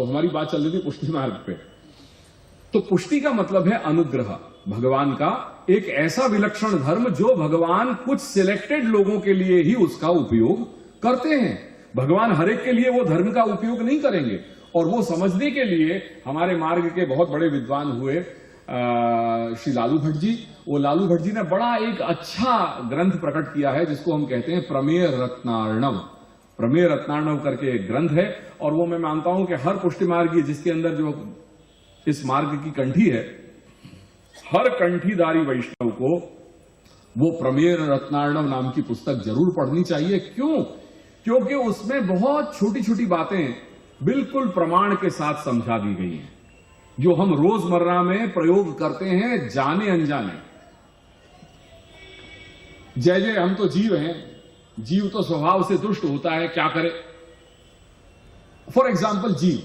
तो हमारी बात चल रही थी पुष्टि मार्ग पे। तो पुष्टि का मतलब है अनुग्रह, भगवान का एक ऐसा विलक्षण धर्म जो भगवान कुछ सिलेक्टेड लोगों के लिए ही उसका उपयोग करते हैं। भगवान हर एक के लिए वो धर्म का उपयोग नहीं करेंगे। और वो समझने के लिए हमारे मार्ग के बहुत बड़े विद्वान हुए श्री लालू भट्ट जी। वो लालू भट्ट जी ने बड़ा एक अच्छा ग्रंथ प्रकट किया है जिसको हम कहते हैं प्रमेय रत्नार्णव। प्रमेय रत्नार्णव करके एक ग्रंथ है, और वो मैं मानता हूं कि हर पुष्टि मार्गी जिसके अंदर जो इस मार्ग की कंठी है, हर कंठीदारी वैष्णव को वो प्रमेय रत्नार्णव नाम की पुस्तक जरूर पढ़नी चाहिए। क्यों? क्योंकि उसमें बहुत छोटी छोटी बातें बिल्कुल प्रमाण के साथ समझा दी गई हैं, जो हम रोजमर्रा में प्रयोग करते हैं जाने अनजाने। जय जय हम तो जीव हैं, जीव तो स्वभाव से दुष्ट होता है, क्या करे। फॉर एग्जाम्पल जीव,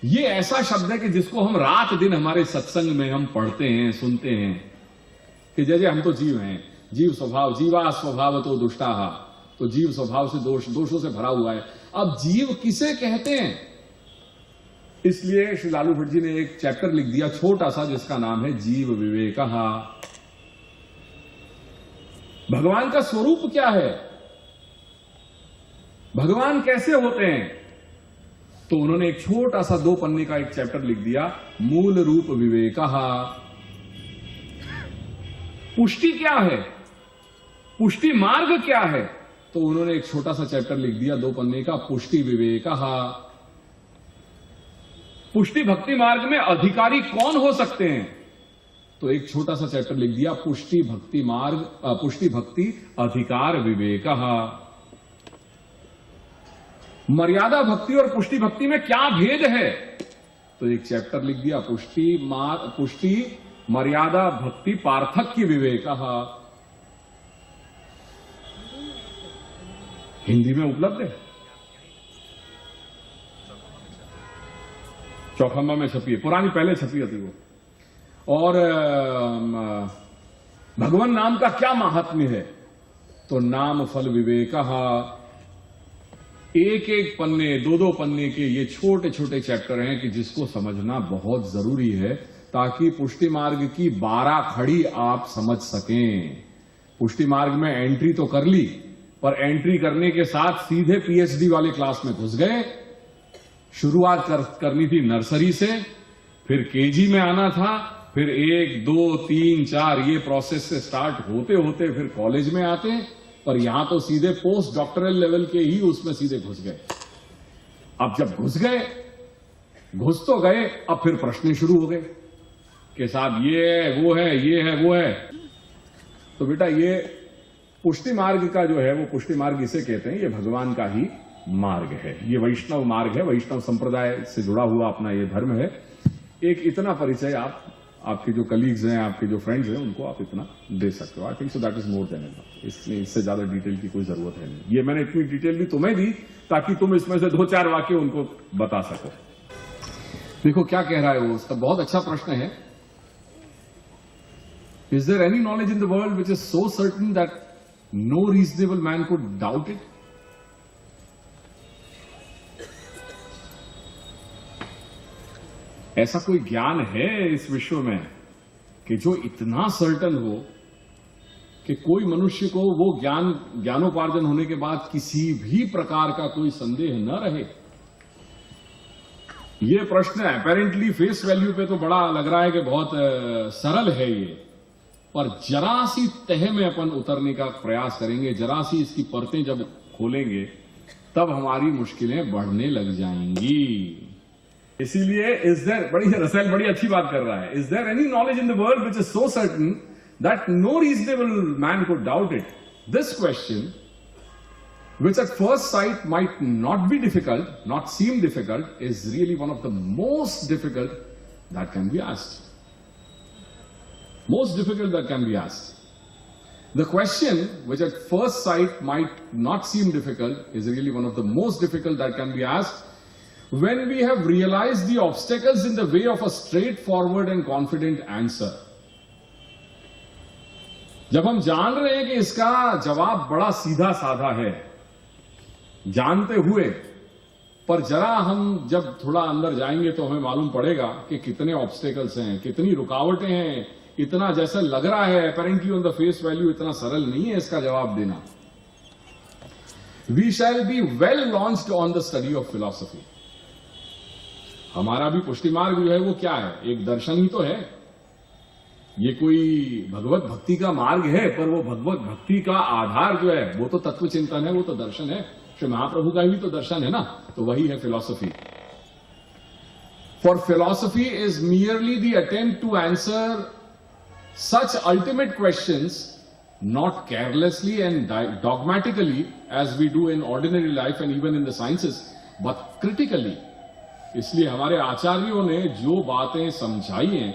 ये ऐसा शब्द है कि जिसको हम रात दिन हमारे सत्संग में हम पढ़ते हैं, सुनते हैं कि जय जय हम तो जीव हैं, जीव स्वभाव, जीवा स्वभाव तो दुष्टाहा, तो जीव स्वभाव से दोषों से भरा हुआ है। अब जीव किसे कहते हैं? इसलिए श्री लालू भट्ट जी ने एक चैप्टर लिख दिया छोटा सा जिसका नाम है जीव विवेकः। भगवान का स्वरूप क्या है, भगवान कैसे होते हैं, तो उन्होंने एक छोटा सा 2 पन्ने का एक चैप्टर लिख दिया मूल रूप विवेकः। पुष्टि क्या है, पुष्टि मार्ग क्या है, तो उन्होंने एक छोटा सा चैप्टर लिख दिया 2 पन्ने का पुष्टि विवेकः। पुष्टि भक्ति मार्ग में अधिकारी कौन हो सकते हैं, तो एक छोटा सा चैप्टर लिख दिया पुष्टि भक्ति मार्ग, पुष्टि भक्ति अधिकार विवेकः। मर्यादा भक्ति और पुष्टि भक्ति में क्या भेद है, तो एक चैप्टर लिख दिया पुष्टि मर्यादा भक्ति पार्थक्य विवेकः। हिंदी में उपलब्ध है, चौखंबा में छपी है, पुरानी पहले छपी थी वो। और भगवान नाम का क्या महात्म्य है, तो नाम फल विवेकः। एक एक पन्ने 2-2 पन्ने के ये छोटे छोटे चैप्टर हैं कि जिसको समझना बहुत जरूरी है ताकि पुष्टि मार्ग की 12 खड़ी आप समझ सकें। पुष्टि मार्ग में एंट्री तो कर ली, पर एंट्री करने के साथ सीधे पीएचडी वाले क्लास में घुस गए। शुरुआत करनी थी नर्सरी से, फिर केजी में आना था, फिर 1, 2, 3, 4 ये प्रोसेस से स्टार्ट होते होते फिर कॉलेज में आते, पर यहां तो सीधे पोस्ट डॉक्टरल लेवल के ही उसमें सीधे घुस गए। अब जब घुस तो गए, अब फिर प्रश्न शुरू हो गए कि साहब ये है वो है, ये है वो है। तो बेटा ये पुष्टि मार्ग का जो है वो पुष्टि मार्ग इसे कहते हैं, ये भगवान का ही मार्ग है, ये वैष्णव मार्ग है, वैष्णव संप्रदाय से जुड़ा हुआ अपना ये धर्म है। एक इतना परिचय आपके जो कलीग्स हैं, आपके जो फ्रेंड्स हैं, उनको आप इतना दे सकते हो। I think so that is more than enough. इसलिए इससे ज्यादा डिटेल की कोई जरूरत है नहीं। ये मैंने इतनी डिटेल भी तुम्हें दी ताकि तुम इसमें से 2-4 वाक्य उनको बता सको। देखो क्या कह रहा है वो, उसका बहुत अच्छा प्रश्न है। Is there any knowledge in the world which is so certain that no reasonable man could doubt it? ऐसा कोई ज्ञान है इस विश्व में कि जो इतना सर्टन हो कि कोई मनुष्य को वो ज्ञानोपार्जन होने के बाद किसी भी प्रकार का कोई संदेह न रहे? ये प्रश्न अपेरेंटली फेस वैल्यू पे तो बड़ा लग रहा है कि बहुत सरल है ये, पर जरा सी तह में अपन उतरने का प्रयास करेंगे, जरा सी इसकी परतें जब खोलेंगे तब हमारी मुश्किलें बढ़ने लग जाएंगी। इसीलिए रसेल बड़ी अच्छी बात कर रहा है। Is there any knowledge in the world which is so certain that no reasonable man could doubt it? This question which at first sight might not be difficult, not seem difficult, is really one of the most difficult that can be asked. Most difficult that can be asked. The question, which at first sight might not seem difficult, is really one of the most difficult that can be asked when we have realized the obstacles in the way of a straightforward and confident answer. जब हम जान रहे हैं कि इसका जवाब बड़ा सीधा साधा है, जानते हुए पर जरा हम जब थोड़ा अंदर जाएंगे तो हमें मालूम पड़ेगा कि कितने ऑब्स्टेकल्स हैं, कितनी रुकावटें हैं। इतना जैसा लग रहा है apparently on the face value इतना सरल नहीं है इसका जवाब देना। We shall be well launched on the study of philosophy. हमारा भी पुष्टि मार्ग जो है वो क्या है, एक दर्शन ही तो है। ये कोई भगवत भक्ति का मार्ग है, पर वो भगवत भक्ति का आधार जो है वो तो तत्व चिंतन है, वो तो दर्शन है। श्री महाप्रभु का भी तो दर्शन है ना, तो वही है philosophy. For philosophy is merely the attempt to answer such ultimate questions, not carelessly and dogmatically as we do in ordinary life and even in the sciences, but critically. इसलिए हमारे आचार्यों ने जो बातें समझाई हैं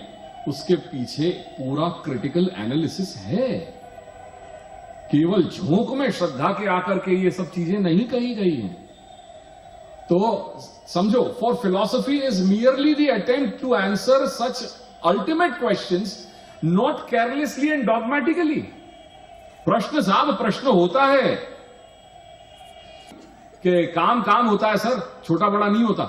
उसके पीछे पूरा क्रिटिकल एनालिसिस है। केवल झोंक में श्रद्धा के आकर के ये सब चीजें नहीं कही गई हैं। तो समझो, for philosophy is merely the attempt to answer such ultimate questions not carelessly and dogmatically. प्रश्न साहब प्रश्न होता है कि काम काम होता है सर, छोटा बड़ा नहीं होता।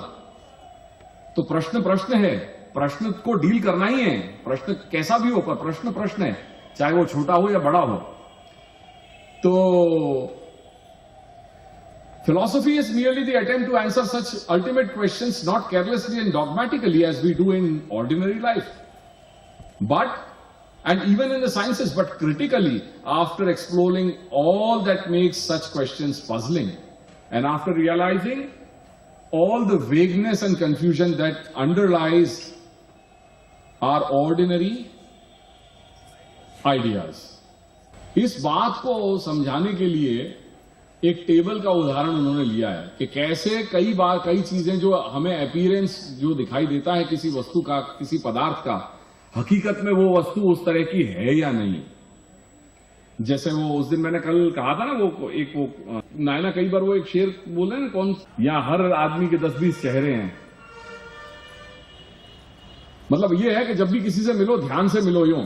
तो प्रश्न प्रश्न है, प्रश्न को डील करना ही है। प्रश्न कैसा भी हो, पर प्रश्न प्रश्न है, चाहे वो छोटा हो या बड़ा हो। तो philosophy is merely the attempt to answer such ultimate questions not carelessly and dogmatically as we do in ordinary life, and even in the sciences, but critically after exploring all that makes such questions puzzling and after realizing all the vagueness and confusion that underlies our ordinary ideas. इस बात को समझाने के लिए एक table का उदाहरण उन्होंने लिया है कि कैसे कई बार कई चीजें जो हमें अपीयरेंस जो दिखाई देता है किसी वस्तु का, किसी पदार्थ का, हकीकत में वो वस्तु उस तरह की है या नहीं। जैसे वो उस दिन मैंने कल कहा था ना, वो एक वो नायना कई बार वो एक शेर बोले ना, कौन, यहां हर आदमी के 10-20 चेहरे हैं। मतलब ये है कि जब भी किसी से मिलो ध्यान से मिलो, यूं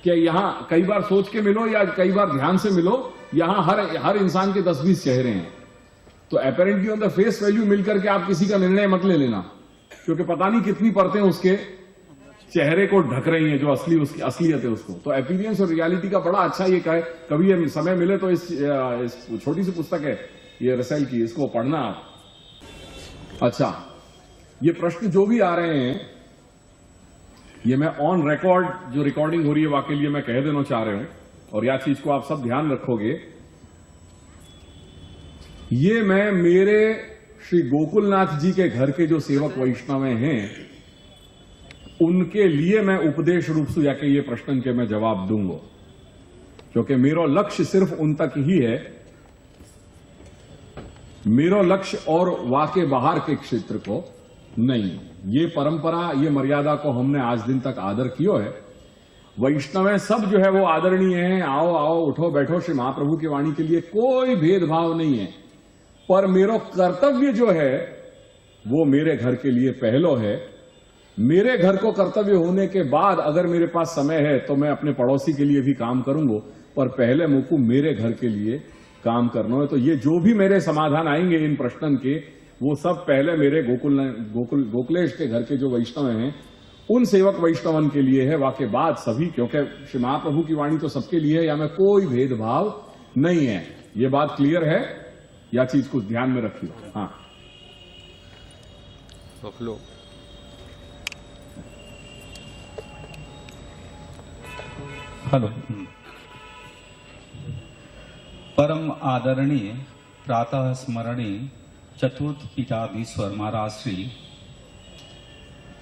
कि यहां कई बार सोच के मिलो या कई बार ध्यान से मिलो, यहां हर इंसान के 10-20 चेहरे हैं। तो apparently on the face value मिलकर के आप किसी का निर्णय मत ले लेना, क्योंकि पता नहीं कितनी परतें उसके चेहरे को ढक रही हैं, जो उसकी असलियत है उसको। तो अपीयरेंस और रियलिटी का बड़ा अच्छा ये कहे, कभी ये समय मिले तो इस छोटी सी पुस्तक है ये रसेल की, इसको पढ़ना आप। अच्छा, ये प्रश्न जो भी आ रहे हैं ये मैं ऑन रिकॉर्ड, जो रिकॉर्डिंग हो रही है वाकई लिए मैं कह देना चाह रहा हूं, और यह चीज को आप सब ध्यान रखोगे। ये मैं मेरे श्री गोकुलनाथ जी के घर के जो सेवक वैष्णव हैं उनके लिए मैं उपदेश रूप से जाके ये प्रश्न के मैं जवाब दूंगा, क्योंकि मेरा लक्ष्य सिर्फ उन तक ही है। मेरा लक्ष्य और वाके बाहर के क्षेत्र को नहीं। ये परंपरा, ये मर्यादा को हमने आज दिन तक आदर किया है। वैष्णव सब जो है वो आदरणीय है, आओ आओ उठो बैठो, श्री महाप्रभु की वाणी के लिए कोई भेदभाव नहीं है। पर मेरा कर्तव्य जो है वो मेरे घर के लिए पहलो है। मेरे घर को कर्तव्य होने के बाद अगर मेरे पास समय है तो मैं अपने पड़ोसी के लिए भी काम करूंगा, पर पहले मुझको मेरे घर के लिए काम करना है। तो ये जो भी मेरे समाधान आएंगे इन प्रश्नों के, वो सब पहले मेरे गोकुलेश के घर के जो वैष्णव हैं उन सेवक वैष्णवन के लिए है, वाके बाद सभी, क्योंकि श्री महाप्रभु की वाणी तो सबके लिए है, या में कोई भेदभाव नहीं है। ये बात क्लियर है, या चीज को ध्यान में रखिए। हाँ, हेलो। परम आदरणीय प्रातः स्मरणीय चतुर्थ पीठाधीश्वर महाराज श्री,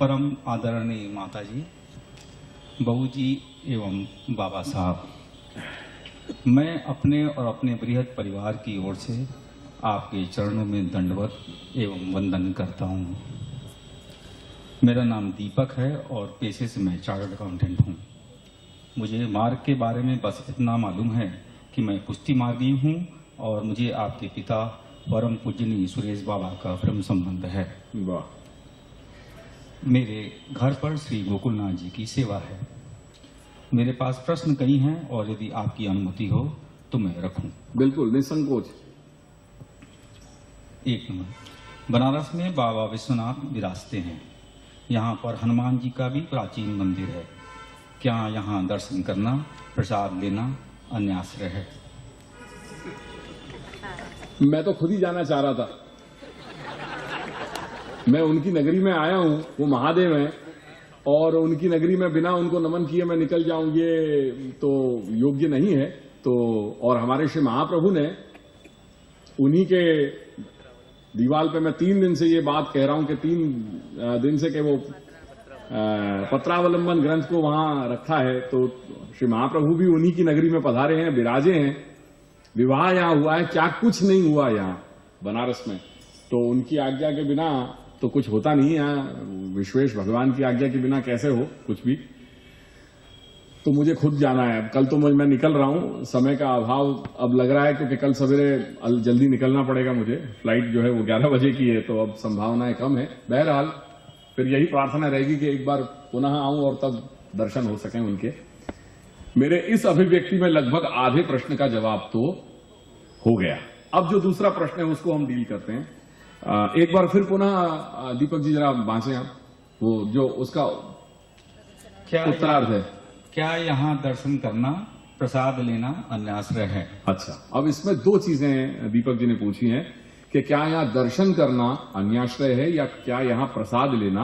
परम आदरणीय माता जी, बहू जी एवं बाबा साहब, मैं अपने और अपने बृहद परिवार की ओर से आपके चरणों में दंडवत एवं वंदन करता हूँ। मेरा नाम दीपक है और पेशे से मैं चार्टर्ड अकाउंटेंट हूँ। मुझे मार्ग के बारे में बस इतना मालूम है कि मैं पुष्टि मार्गी हूँ और मुझे आपके पिता परम पूजनीय सुरेश बाबा का प्रेम संबंध है। वाह। मेरे घर पर श्री गोकुलनाथ जी की सेवा है। मेरे पास प्रश्न कई हैं और यदि आपकी अनुमति हो तो मैं रखूं। बिल्कुल निसंकोच। एक नंबर, बनारस में बाबा विश्वनाथ विराजते हैं। यहाँ पर हनुमान जी का भी प्राचीन मंदिर है। क्या यहाँ दर्शन करना, प्रसाद लेना अन्याश्रय है? मैं तो खुद ही जाना चाह रहा था। मैं उनकी नगरी में आया हूं, वो महादेव हैं, और उनकी नगरी में बिना उनको नमन किए मैं निकल जाऊं, ये तो योग्य नहीं है। तो और हमारे श्री महाप्रभु ने उन्हीं के दीवाल पे मैं 3 दिन से ये बात कह रहा हूं कि 3 दिन से कि वो पत्रावलंबन ग्रंथ को वहां रखा है। तो श्री महाप्रभु भी उन्हीं की नगरी में पधारे हैं, विराजे हैं। विवाह यहां हुआ है, क्या कुछ नहीं हुआ यहां बनारस में। तो उनकी आज्ञा के बिना तो कुछ होता नहीं है यहाँ। विश्वेश भगवान की आज्ञा के बिना कैसे हो कुछ भी। तो मुझे खुद जाना है। अब कल तो मैं निकल रहा हूं, समय का अभाव अब लग रहा है, क्योंकि कल सवेरे जल्दी निकलना पड़ेगा मुझे। फ्लाइट जो है वो 11 बजे की है, तो अब संभावनाएं कम है। बहरहाल फिर यही प्रार्थना रहेगी कि एक बार पुनः आऊं और तब दर्शन हो सकें उनके। मेरे इस अभिव्यक्ति में लगभग आधे प्रश्न का जवाब तो हो गया। अब जो दूसरा प्रश्न है उसको हम डील करते हैं। एक बार फिर पुनः दीपक जी जरा बांचे आप, वो जो उसका क्या उत्तरार्ध है। क्या यहाँ दर्शन करना, प्रसाद लेना अन्याश्रय है? अच्छा, अब इसमें 2 चीजें दीपक जी ने पूछी हैं कि क्या यहाँ दर्शन करना अन्याश्रय है या क्या यहाँ प्रसाद लेना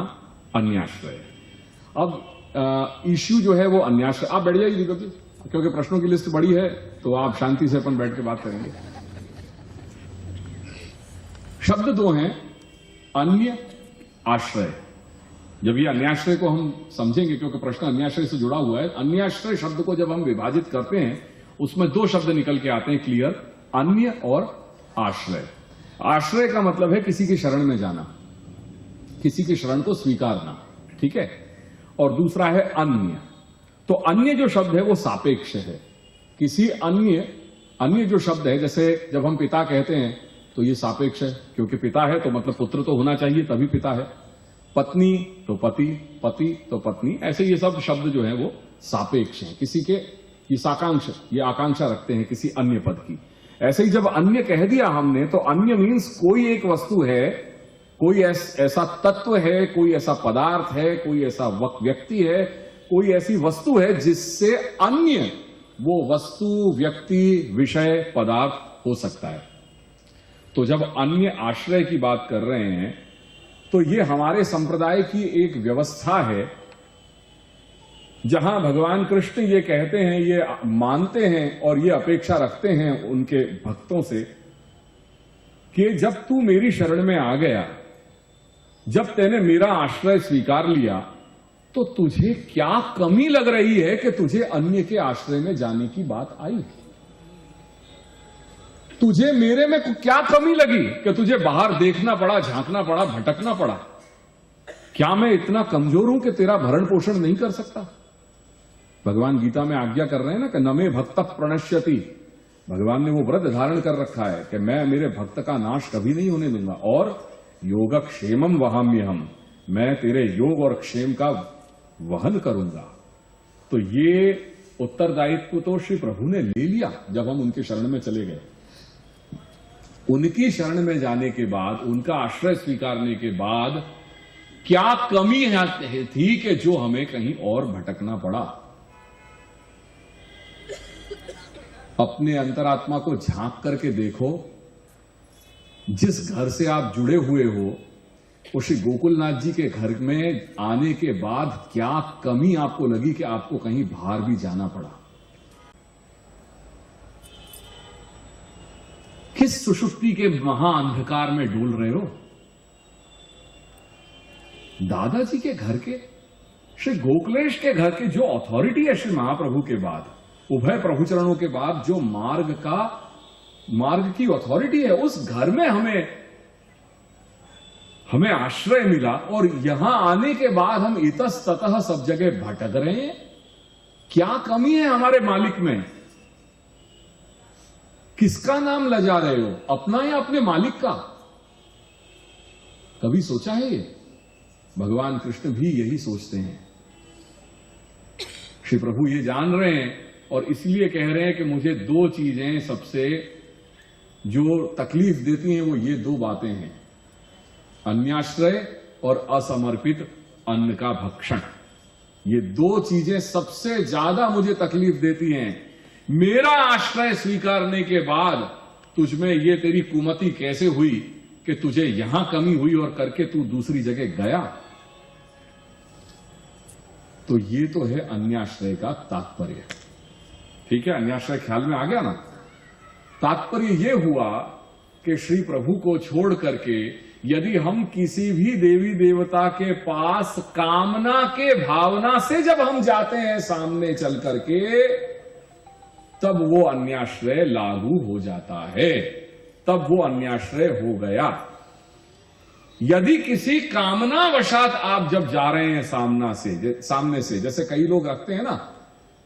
अन्याश्रय है। अब इश्यू जो है वो अन्याश्रय। आप बैठ जाइए दीपक जी, क्योंकि प्रश्नों की लिस्ट बड़ी है, तो आप शांति से अपन बैठ के बात करेंगे। शब्द 2 हैं, अन्य आश्रय। जब ये अन्याश्रय को हम समझेंगे, क्योंकि प्रश्न अन्याश्रय से जुड़ा हुआ है, अन्याश्रय शब्द को जब हम विभाजित करते हैं उसमें 2 शब्द निकल के आते हैं क्लियर, अन्य और आश्रय। आश्रय का मतलब है किसी की शरण में जाना, किसी की शरण को स्वीकारना, ठीक है। और दूसरा है अन्य। तो अन्य जो शब्द है वो सापेक्ष है। किसी अन्य जो शब्द है, जैसे जब हम पिता कहते हैं तो ये सापेक्ष है, क्योंकि पिता है तो मतलब पुत्र तो होना चाहिए, तभी पिता है। पत्नी तो पति, पति तो पत्नी, ऐसे ये सब शब्द जो है वो सापेक्ष हैं। किसी के ये आकांक्षा रखते हैं किसी अन्य पद की। ऐसे ही जब अन्य कह दिया हमने, तो अन्य मीन्स कोई एक वस्तु है, कोई ऐसा तत्व है, कोई ऐसा पदार्थ है, कोई ऐसा व्यक्ति है, कोई ऐसी वस्तु है जिससे अन्य वो वस्तु, व्यक्ति, विषय, पदार्थ हो सकता है। तो जब अन्य आश्रय की बात कर रहे हैं तो ये हमारे संप्रदाय की एक व्यवस्था है, जहां भगवान कृष्ण ये कहते हैं, ये मानते हैं और ये अपेक्षा रखते हैं उनके भक्तों से कि जब तू मेरी शरण में आ गया, जब तूने मेरा आश्रय स्वीकार लिया, तो तुझे क्या कमी लग रही है कि तुझे अन्य के आश्रय में जाने की बात आई। तुझे मेरे में क्या कमी लगी कि तुझे बाहर देखना पड़ा, झांकना पड़ा, भटकना पड़ा। क्या मैं इतना कमजोर हूं कि तेरा भरण पोषण नहीं कर सकता। भगवान गीता में आज्ञा कर रहे हैं ना कि न मे भक्त प्रणश्यति। भगवान ने वो व्रत धारण कर रखा है कि मैं मेरे भक्त का नाश कभी नहीं होने दूंगा। और योगक्षेमम वहाम्यहम, मैं तेरे योग और क्षेम का वहन करूंगा। तो ये उत्तरदायित्व तो श्री प्रभु ने ले लिया जब हम उनके शरण में चले गए। उनकी शरण में जाने के बाद, उनका आश्रय स्वीकारने के बाद क्या कमी थी कि जो हमें कहीं और भटकना पड़ा। अपने अंतरात्मा को झांक करके देखो। जिस घर से आप जुड़े हुए हो, उस श्री गोकुलनाथ जी के घर में आने के बाद क्या कमी आपको लगी कि आपको कहीं बाहर भी जाना पड़ा। किस सुषुप्ति के महाअंधकार में डूल रहे हो। दादाजी के घर के, श्री गोकुलेश के घर के जो अथॉरिटी है श्री महाप्रभु के बाद, उभय प्रभुचरणों के बाद जो मार्ग की अथॉरिटी है, उस घर में हमें आश्रय मिला। और यहां आने के बाद हम इतस्ततः सब जगह भटक रहे हैं। क्या कमी है हमारे मालिक में। किसका नाम लजा रहे हो, अपना या अपने मालिक का। कभी सोचा है ये? भगवान कृष्ण भी यही सोचते हैं। श्री प्रभु ये जान रहे हैं और इसलिए कह रहे हैं कि मुझे 2 चीजें सबसे जो तकलीफ देती हैं वो ये 2 बातें हैं। अन्याश्रय और असमर्पित अन्न का भक्षण, ये दो चीजें सबसे ज्यादा मुझे तकलीफ देती हैं। मेरा आश्रय स्वीकारने के बाद तुझमें ये तेरी कुमति कैसे हुई कि तुझे यहां कमी हुई और करके तू दूसरी जगह गया। तो ये तो है अन्याश्रय का तात्पर्य। ठीक है, अन्याश्रय ख्याल में आ गया ना। तात्पर्य ये हुआ कि श्री प्रभु को छोड़ करके यदि हम किसी भी देवी देवता के पास कामना के भावना से जब हम जाते हैं सामने चल करके, तब वो अन्याश्रय लागू हो जाता है, तब वो अन्याश्रय हो गया। यदि किसी कामना वशात आप जब जा रहे हैं सामने से, जैसे कई लोग रखते हैं ना,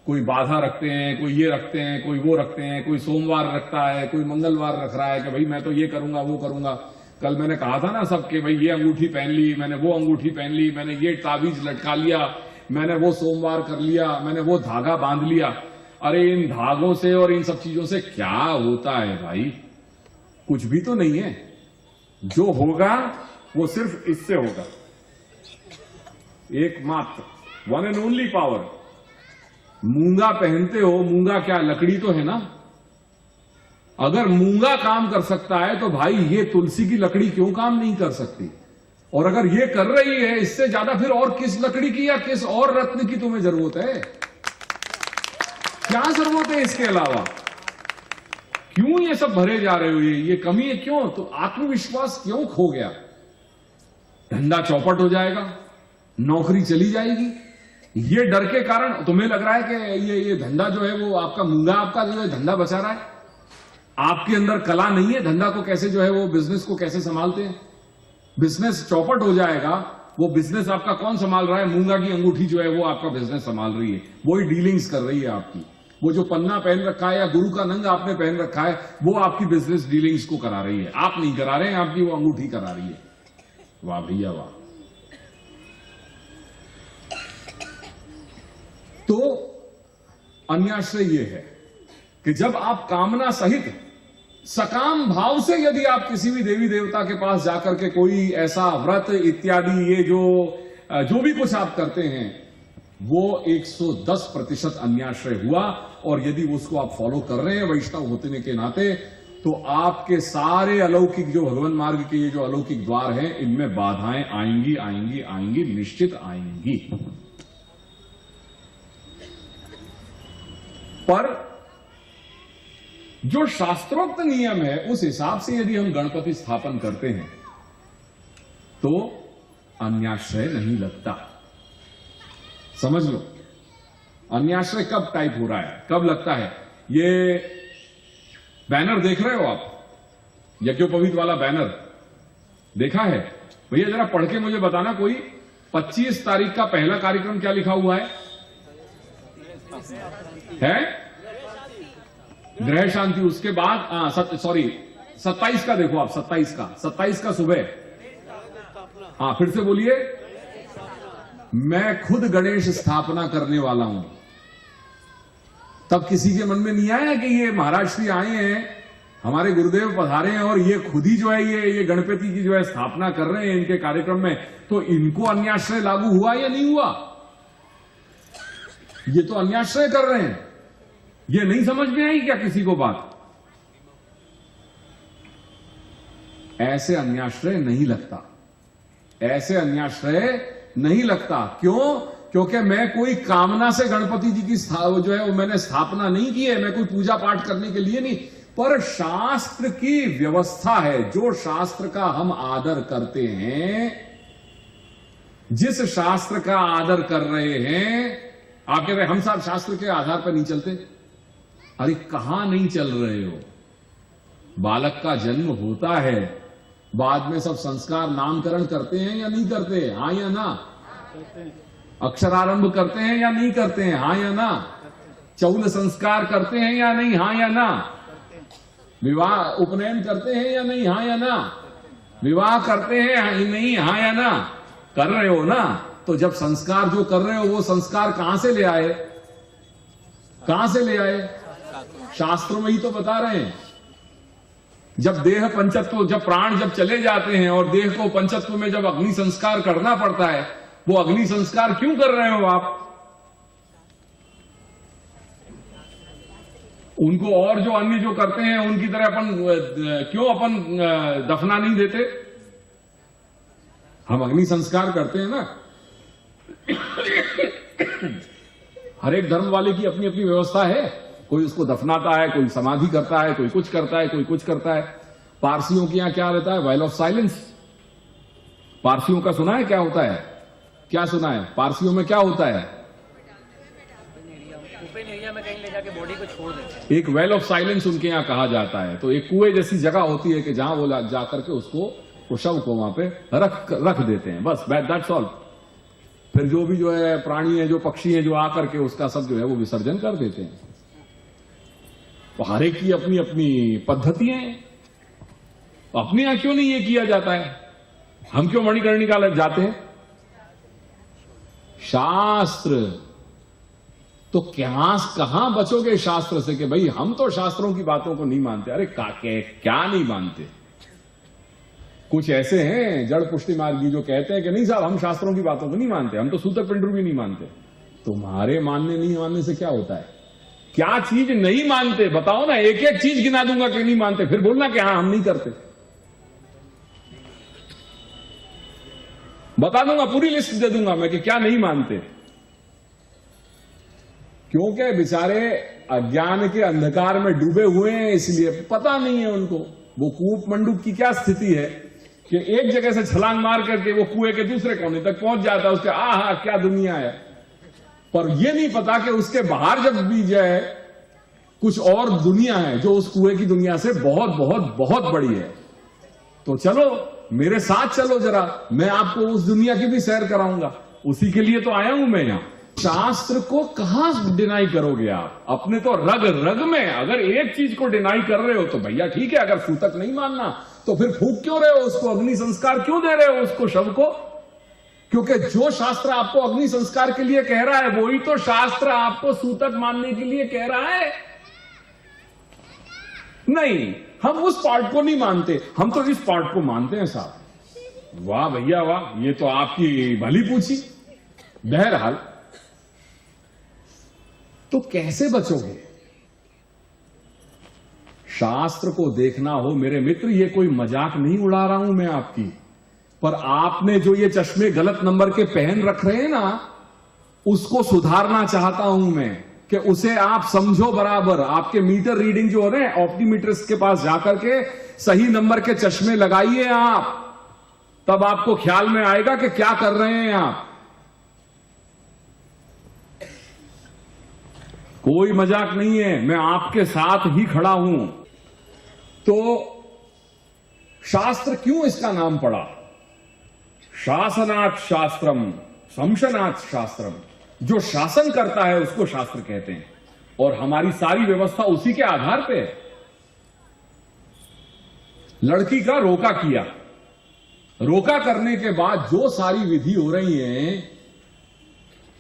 कोई बाधा रखते हैं, कोई ये रखते हैं, कोई वो रखते हैं, कोई सोमवार रखता है, कोई मंगलवार रख रहा है कि भाई मैं तो ये करूंगा वो करूंगा। कल मैंने कहा था ना सबके, भाई ये अंगूठी पहन ली, मैंने वो अंगूठी पहन ली, मैंने ये ताबीज लटका लिया, मैंने वो सोमवार कर लिया, मैंने वो धागा बांध लिया। अरे इन धागों से और इन सब चीजों से क्या होता है भाई? कुछ भी तो नहीं है। जो होगा वो सिर्फ इससे होगा, एकमात्र वन एंड ओनली पावर। मूंगा पहनते हो, मूंगा क्या लकड़ी तो है ना। अगर मूंगा काम कर सकता है तो भाई ये तुलसी की लकड़ी क्यों काम नहीं कर सकती? और अगर ये कर रही है, इससे ज्यादा फिर और किस लकड़ी की या किस और रत्न की तुम्हें जरूरत है? क्या जरूरत है इसके अलावा? क्यों ये सब भरे जा रहे हो? ये कमी है क्यों? तो आत्मविश्वास क्यों खो गया? धंधा चौपट हो जाएगा, नौकरी चली जाएगी, ये डर के कारण तुम्हें लग रहा है कि ये धंधा जो है वो आपका मूंगा आपका जो है धंधा बचा रहा है। आपके अंदर कला नहीं है धंधा को कैसे जो है वो बिजनेस को कैसे संभालते हैं। बिजनेस चौपट हो जाएगा। वो बिजनेस आपका कौन संभाल रहा है? मूंगा की अंगूठी जो है वो आपका बिजनेस संभाल रही है, वही डीलिंग्स कर रही है आपकी। वो जो पन्ना पहन रखा है या गुरु का नंग आपने पहन रखा है, वो आपकी बिजनेस डीलिंग्स को करा रही है। आप नहीं करा रहे हैं, आपकी वो अंगूठी करा रही है। वाह भैया वाह। तो अन्याश्रय ये है कि जब आप कामना सहित सकाम भाव से यदि आप किसी भी देवी देवता के पास जाकर के कोई ऐसा व्रत इत्यादि ये जो भी कुछ आप करते हैं, वो 110% अन्याश्रय हुआ। और यदि उसको आप फॉलो कर रहे हैं वैष्णव होने के नाते, तो आपके सारे अलौकिक जो भगवान मार्ग के ये जो अलौकिक द्वार हैं, इनमें बाधाएं आएंगी आएंगी आएंगी, निश्चित आएंगी। पर जो शास्त्रोक्त नियम है उस हिसाब से यदि हम गणपति स्थापन करते हैं तो अन्याश्रय नहीं लगता। समझ लो, अन्याश्रय कब टाइप हो रहा है, कब लगता है? ये बैनर देख रहे हो आप, यज्ञोपवीत वाला बैनर देखा है? भैया जरा पढ़ के मुझे बताना, कोई 25 तारीख का पहला कार्यक्रम क्या लिखा हुआ है? ग्रह शांति। उसके बाद 27 का देखो आप, 27 का सुबह। हाँ फिर से बोलिए। मैं खुद गणेश स्थापना करने वाला हूं। तब किसी के मन में नहीं आया कि ये महाराज श्री आए हैं, हमारे गुरुदेव पधारे हैं और ये खुद ही जो है ये गणपति की जो है स्थापना कर रहे हैं इनके कार्यक्रम में, तो इनको अन्याश्रय लागू हुआ या नहीं हुआ? ये तो अन्याश्रय कर रहे हैं। ये नहीं समझ में आई क्या किसी को बात? ऐसे अन्याश्रय नहीं लगता, ऐसे अन्याश्रय नहीं लगता। क्यों? क्योंकि मैं कोई कामना से गणपति जी की जो है वो मैंने स्थापना नहीं की है, मैं कोई पूजा पाठ करने के लिए नहीं, पर शास्त्र की व्यवस्था है। जो शास्त्र का हम आदर करते हैं, जिस शास्त्र का आदर कर रहे हैं, आप कह रहे हम साहब शास्त्र के आधार पर नहीं चलते। अरे कहां नहीं चल रहे हो? बालक का जन्म होता है, बाद में सब संस्कार नामकरण करते हैं या नहीं करते? हाँ या ना? अक्षरारंभ करते हैं या नहीं करते हैं? हाँ या ना? चौल संस्कार करते हैं या नहीं? हाँ या ना? विवाह उपनयन करते हैं या नहीं? हाँ या ना? विवाह करते हैं या नहीं? हाँ या ना? कर रहे हो ना? तो जब संस्कार जो कर रहे हो वो संस्कार कहां से ले आए? कहां से ले आए? शास्त्रों में ही तो बता रहे हैं। जब देह पंचत्व, जब प्राण जब चले जाते हैं और देह को पंचत्व में जब अग्नि संस्कार करना पड़ता है, वो अग्नि संस्कार क्यों कर रहे हो आप? उनको और जो अन्य जो करते हैं उनकी तरह क्यों अपन दफना नहीं देते? हम अग्नि संस्कार करते हैं ना। हर एक धर्म वाले की अपनी अपनी व्यवस्था है। कोई उसको दफनाता है, कोई समाधि करता है, कोई कुछ करता है, कोई कुछ करता है। पारसियों के यहां क्या रहता है? While of silence. पारसियों का सुना है क्या होता है? क्या सुना है? पारसियों में क्या होता है? ओपन एरिया में कहीं ले जाके बॉडी को छोड़ देते हैं। एक वेल ऑफ साइलेंस उनके यहां कहा जाता है। तो एक कुएं जैसी जगह होती है कि जहां वो जाकर के उसको शव को वहां पे रख देते हैं, बस दैट्स ऑल। फिर जो भी जो है प्राणी है, जो पक्षी है, जो आकर के उसका सब जो है वो विसर्जन कर देते हैं। तो हर एक की अपनी अपनी पद्धतियां हैं। अपने यहां क्यों नहीं ये किया जाता है? हम क्यों मणिकर्णिका जाते हैं? शास्त्र तो कहां बचोगे शास्त्र से कि भाई हम तो शास्त्रों की बातों को नहीं मानते। अरे क्या नहीं मानते? कुछ ऐसे हैं जड़ पुष्टि मार्गी जो कहते हैं कि नहीं साहब हम शास्त्रों की बातों को नहीं मानते, हम तो सूतक पिंडर भी नहीं मानते। तुम्हारे मानने नहीं मानने से क्या होता है? क्या चीज नहीं मानते बताओ ना, एक एक चीज गिना दूंगा कि नहीं मानते, फिर बोलना कि हाँ हम नहीं करते। बता दूंगा, पूरी लिस्ट दे दूंगा मैं कि क्या नहीं मानते। क्योंकि बेचारे अज्ञान के अंधकार में डूबे हुए हैं, इसलिए पता नहीं है उनको। वो कूप मंडूक की क्या स्थिति है कि एक जगह से छलांग मार करके वो कुएं के दूसरे कोने तक पहुंच जाता है, उसके आहा क्या दुनिया है। पर यह नहीं पता कि उसके बाहर जब भी जाए कुछ और दुनिया है जो उस कुएं की दुनिया से बहुत बहुत बहुत बड़ी है। तो चलो मेरे साथ चलो जरा, मैं आपको उस दुनिया की भी सैर कराऊंगा। उसी के लिए तो आया हूं मैं यहां। शास्त्र को कहां डिनाई करोगे आप? अपने तो रग रग में अगर एक चीज को डिनाई कर रहे हो तो भैया ठीक है, अगर सूतक नहीं मानना तो फिर फूंक क्यों रहे हो उसको? अग्नि संस्कार क्यों दे रहे हो उसको, शव को? क्योंकि जो शास्त्र आपको अग्नि संस्कार के लिए कह रहा है वही तो शास्त्र आपको सूतक मानने के लिए कह रहा है। नहीं, हम उस पार्ट को नहीं मानते, हम तो इस पार्ट को मानते हैं साहब। वाह भैया वाह, ये तो आपकी भली पूछी। बहरहाल तो कैसे बचोगे? शास्त्र को देखना हो मेरे मित्र, ये कोई मजाक नहीं उड़ा रहा हूं मैं आपकी। पर आपने जो ये चश्मे गलत नंबर के पहन रख रहे हैं ना, उसको सुधारना चाहता हूं मैं कि उसे आप समझो बराबर। आपके मीटर रीडिंग जो हो रहे हैं, ऑप्टीमीटर्स के पास जाकर के सही नंबर के चश्मे लगाइए आप, तब आपको ख्याल में आएगा कि क्या कर रहे हैं आप। कोई मजाक नहीं है, मैं आपके साथ ही खड़ा हूं। तो शास्त्र क्यों इसका नाम पड़ा? शासनात् शास्त्रम, शमशनात् शास्त्रम। जो शासन करता है उसको शास्त्र कहते हैं, और हमारी सारी व्यवस्था उसी के आधार पे है। लड़की का रोका किया, रोका करने के बाद जो सारी विधि हो रही है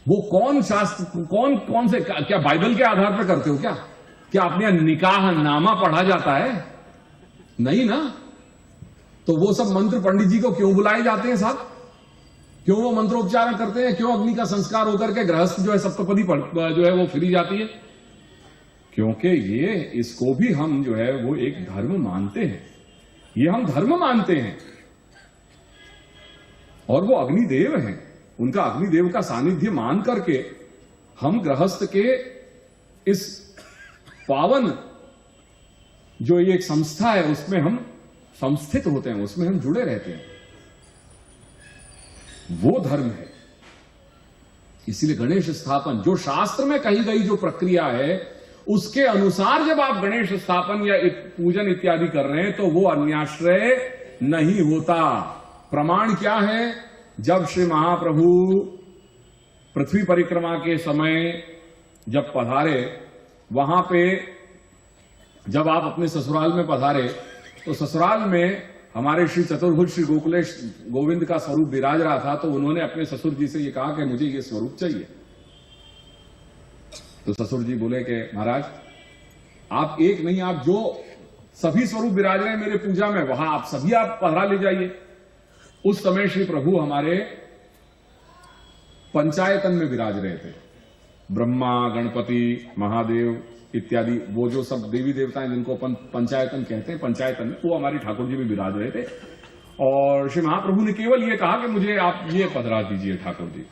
वो कौन शास्त्र, कौन से, क्या बाइबल के आधार पर करते हो? क्या अपने निकाह नामा पढ़ा जाता है? नहीं ना। तो वो सब मंत्र पंडित जी को क्यों बुलाए जाते हैं साहब? क्यों वो मंत्रोच्चारण करते हैं? क्यों अग्नि का संस्कार होकर के गृहस्थ जो है सप्तपदी जो है वो फिरी जाती है? क्योंकि ये इसको भी हम जो है वो एक धर्म मानते हैं, ये हम धर्म मानते हैं। और वो अग्निदेव हैं, उनका अग्निदेव का सानिध्य मान करके हम गृहस्थ के इस पावन जो ये एक संस्था है उसमें हम संस्थित होते हैं, उसमें हम जुड़े रहते हैं। वो धर्म है। इसीलिए गणेश स्थापन जो शास्त्र में कही गई जो प्रक्रिया है उसके अनुसार जब आप गणेश स्थापन या पूजन इत्यादि कर रहे हैं तो वो अन्याश्रय नहीं होता। प्रमाण क्या है? जब श्री महाप्रभु पृथ्वी परिक्रमा के समय जब पधारे, वहां पे जब आप अपने ससुराल में पधारे तो ससुराल में हमारे श्री चतुर्भुज श्री गोकुलेश गोविंद का स्वरूप विराज रहा था। तो उन्होंने अपने ससुर जी से ये कहा कि मुझे ये स्वरूप चाहिए। तो ससुर जी बोले कि महाराज आप एक नहीं, आप जो सभी स्वरूप विराज रहे हैं मेरे पूजा में, वहां आप सभी आप पधरा ले जाइए। उस समय श्री प्रभु हमारे पंचायतन में विराज रहे थे। ब्रह्मा, गणपति, महादेव इत्यादि वो जो सब देवी देवता हैं जिनको अपन पंचायतन कहते हैं, पंचायतन में वो हमारी ठाकुर जी भी विराज रहे थे। और श्री महाप्रभु ने केवल ये कहा कि मुझे आप ये पधरा दीजिए ठाकुर जी।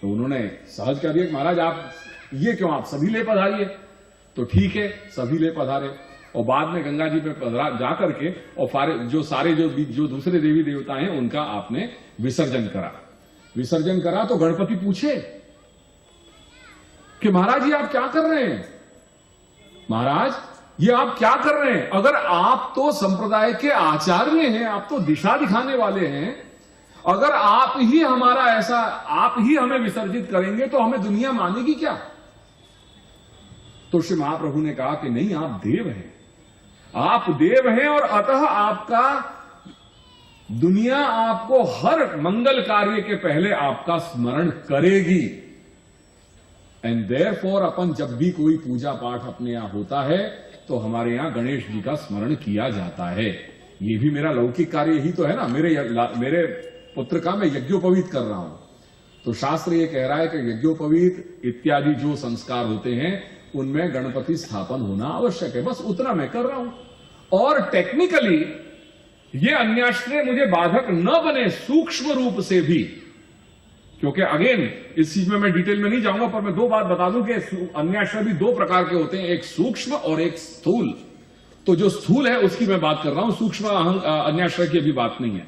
तो उन्होंने सहज कर दिया कि महाराज आप ये क्यों, आप सभी ले पधारिए। तो ठीक है, सभी ले पधारे। और बाद में गंगा जी पे पधरा जा करके और सारे जो दूसरे देवी देवता हैं उनका आपने विसर्जन करा। विसर्जन करा तो गणपति पूछे कि महाराज जी आप क्या कर रहे हैं, महाराज ये आप क्या कर रहे हैं। अगर आप तो संप्रदाय के आचार्य हैं, आप तो दिशा दिखाने वाले हैं, अगर आप ही हमारा ऐसा, आप ही हमें विसर्जित करेंगे तो हमें दुनिया मानेगी क्या। तो श्री महाप्रभु ने कहा कि नहीं, आप देव हैं, आप देव हैं और अतः आपका दुनिया आपको हर मंगल कार्य के पहले आपका स्मरण करेगी। एंड देयरफॉर अपन जब भी कोई पूजा पाठ अपने यहां होता है तो हमारे यहां गणेश जी का स्मरण किया जाता है। ये भी मेरा लौकिक कार्य ही तो है ना, मेरे पुत्र का मैं यज्ञोपवीत कर रहा हूं। तो शास्त्र ये कह रहा है कि यज्ञोपवीत इत्यादि जो संस्कार होते हैं उनमें गणपति स्थापन होना आवश्यक है, बस उतना मैं कर रहा हूं। और टेक्निकली ये अन्याश्रय मुझे बाधक न बने सूक्ष्म रूप से भी, क्योंकि अगेन इस चीज में मैं डिटेल में नहीं जाऊंगा, पर मैं दो बात बता दूं कि अन्याश्रय भी दो प्रकार के होते हैं, एक सूक्ष्म और एक स्थूल। तो जो स्थूल है उसकी मैं बात कर रहा हूं, सूक्ष्म अन्याश्रय की अभी बात नहीं है।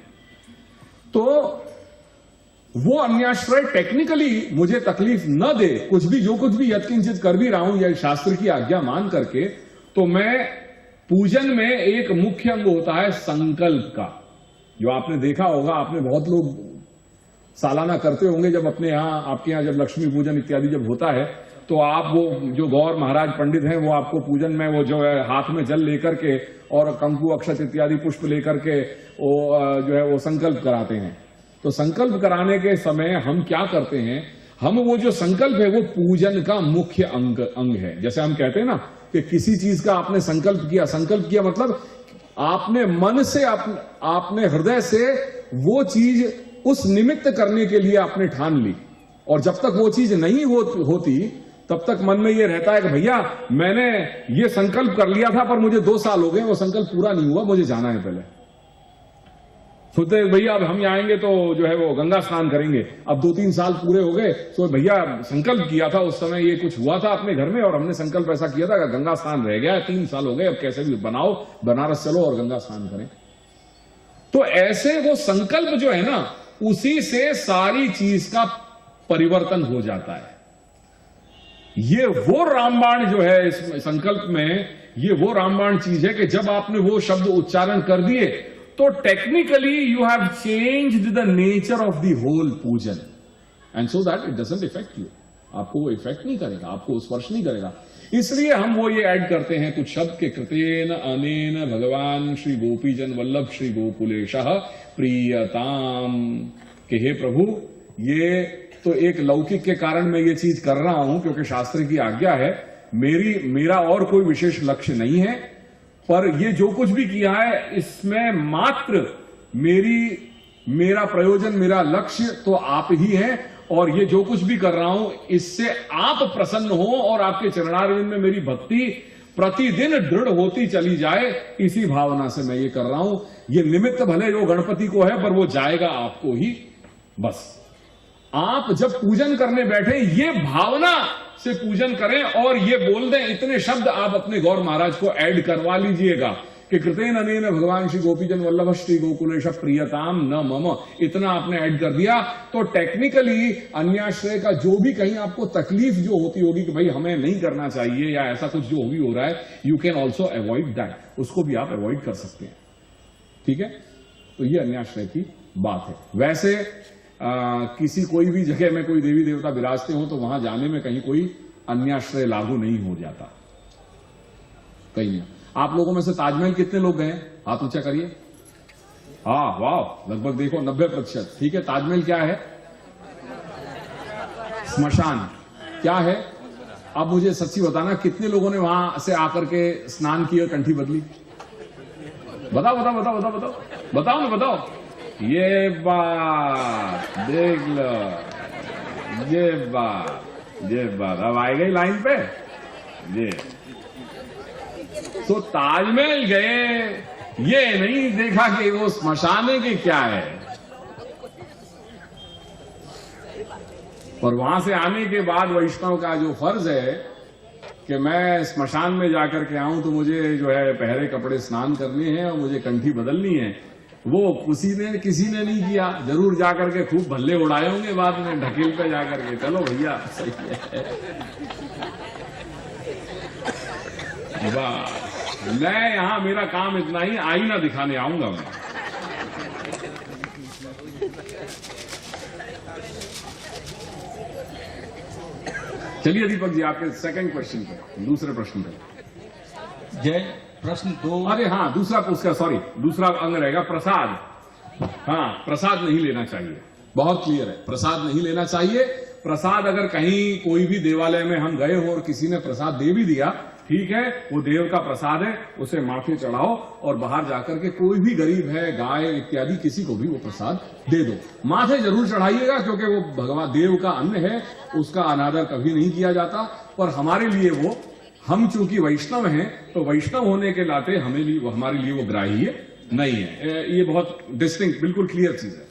तो वो अन्याश्रय टेक्निकली मुझे तकलीफ न दे, कुछ भी जो कुछ भी यत्किंचित कर भी रहा हूं या शास्त्र की आज्ञा मान करके, तो मैं पूजन में एक मुख्य अंग होता है संकल्प का, जो आपने देखा होगा, आपने बहुत लोग सालाना करते होंगे जब अपने यहां, आपके यहां जब लक्ष्मी पूजन इत्यादि जब होता है तो आप वो जो गौर महाराज पंडित हैं वो आपको पूजन में वो जो है हाथ में जल लेकर के और कंकु अक्षत इत्यादि पुष्प लेकर के वो जो है वो संकल्प कराते हैं। तो संकल्प कराने के समय हम क्या करते हैं, हम वो जो संकल्प है वो पूजन का मुख्य अंग है। जैसे हम कहते हैं ना कि किसी चीज का आपने संकल्प किया मतलब आपने मन से, आपने हृदय से वो चीज उस निमित्त करने के लिए आपने ठान ली, और जब तक वो चीज नहीं होती तब तक मन में ये रहता है कि भैया मैंने ये संकल्प कर लिया था पर मुझे 2 साल हो गए, वो संकल्प पूरा नहीं हुआ, मुझे जाना है पहले। सोचते भैया अब हम आएंगे तो जो है वो गंगा स्नान करेंगे, अब 2-3 साल पूरे हो गए, तो भैया संकल्प किया था उस समय ये कुछ हुआ था अपने घर में और हमने संकल्प ऐसा किया था कि गंगा स्नान रह गया है, 3 साल हो गए, अब कैसे भी बनाओ, बनारस चलो और गंगा स्नान करें। तो ऐसे वो संकल्प जो है ना, उसी से सारी चीज का परिवर्तन हो जाता है। ये वो रामबाण जो है इस संकल्प में, ये वो रामबाण चीज है कि जब आपने वो शब्द उच्चारण कर दिए तो technically you have changed the nature of the whole पूजन, and so that it doesn't effect you. आपको वो इफेक्ट नहीं करेगा, आपको स्पर्श नहीं करेगा। इसलिए हम वो ये ऐड करते हैं कुछ शब्द के कृतेन अनेन भगवान श्री गोपीजन वल्लभ श्री गोकुलेशः प्रियताम, के हे प्रभु, ये तो एक लौकिक के कारण मैं ये चीज कर रहा हूं क्योंकि शास्त्र की आज्ञा है, मेरा और कोई विशेष लक्ष्य नहीं है, पर ये जो कुछ भी किया है इसमें मात्र मेरा प्रयोजन, मेरा लक्ष्य तो आप ही हैं, और ये जो कुछ भी कर रहा हूं इससे आप प्रसन्न हो और आपके चरणारविंद में मेरी भक्ति प्रतिदिन दृढ़ होती चली जाए, इसी भावना से मैं ये कर रहा हूं। ये निमित्त भले जो गणपति को है पर वो जाएगा आपको ही। बस आप जब पूजन करने बैठे ये भावना से पूजन करें और ये बोल दें, इतने शब्द आप अपने गौर महाराज को ऐड करवा लीजिएगा कि कृतेन अनेन भगवान श्री गोपीजन वल्लभ श्री गोकुलेश प्रियताम न मम, इतना आपने ऐड कर दिया तो टेक्निकली अन्याश्रय का जो भी कहीं आपको तकलीफ जो होती होगी कि भाई हमें नहीं करना चाहिए या ऐसा कुछ जो भी हो रहा है, you can also avoid that, उसको भी आप अवॉइड कर सकते हैं। ठीक है, तो ये अन्याश्रय की बात है। वैसे किसी कोई भी जगह में कोई देवी देवता विराजते हो तो वहां जाने में कहीं कोई अन्याश्रय लागू नहीं हो जाता, कहीं नहीं। आप लोगों में से ताजमहल कितने लोग गए? हाथ ऊंचा करिए। हाँ, वाह, लगभग देखो 90%। ठीक है, ताजमहल क्या है? स्मशान। क्या है? अब मुझे सच्ची बताना, कितने लोगों ने वहां से आकर के स्नान किया, कंठी बदली? बताओ बताओ बताओ बताओ बताओ बताओ ना बताओ। ये बात देख लो, ये बात अब आ गई लाइन पे। ये तो ताजमहल गए, ये नहीं देखा कि वो स्मशाने के क्या है, पर वहां से आने के बाद वैष्णव का जो फर्ज है कि मैं स्मशान में जाकर के आऊं तो मुझे जो है पहरे कपड़े स्नान करने हैं और मुझे कंठी बदलनी है, वो किसी ने नहीं किया। जरूर जाकर के खूब भल्ले उड़ाए होंगे बाद में ढकेल पे जाकर के, चलो भैया सही है। बस मैं यहां, मेरा काम इतना ही, आईना दिखाने आऊंगा मैं। चलिए दीपक जी, आपके सेकंड क्वेश्चन पे, दूसरे प्रश्न पे। जय प्रश्न 2। अरे हाँ, दूसरा उसका, सॉरी, दूसरा अंग रहेगा प्रसाद। हाँ, प्रसाद नहीं लेना चाहिए, बहुत क्लियर है, प्रसाद नहीं लेना चाहिए। प्रसाद अगर कहीं कोई भी देवालय में हम गए हो और किसी ने प्रसाद दे भी दिया, ठीक है, वो देव का प्रसाद है, उसे माथे चढ़ाओ और बाहर जाकर के कोई भी गरीब है, गाय इत्यादि, किसी को भी वो प्रसाद दे दो। माथे जरूर चढ़ाइएगा क्योंकि वो भगवान देव का अन्न है, उसका अनादर कभी नहीं किया जाता। पर हमारे लिए वो, हम चूंकि वैष्णव हैं तो वैष्णव होने के नाते हमारे लिए वो ग्राह्य नहीं है। ये बहुत डिस्टिंक्ट, बिल्कुल क्लियर चीज है।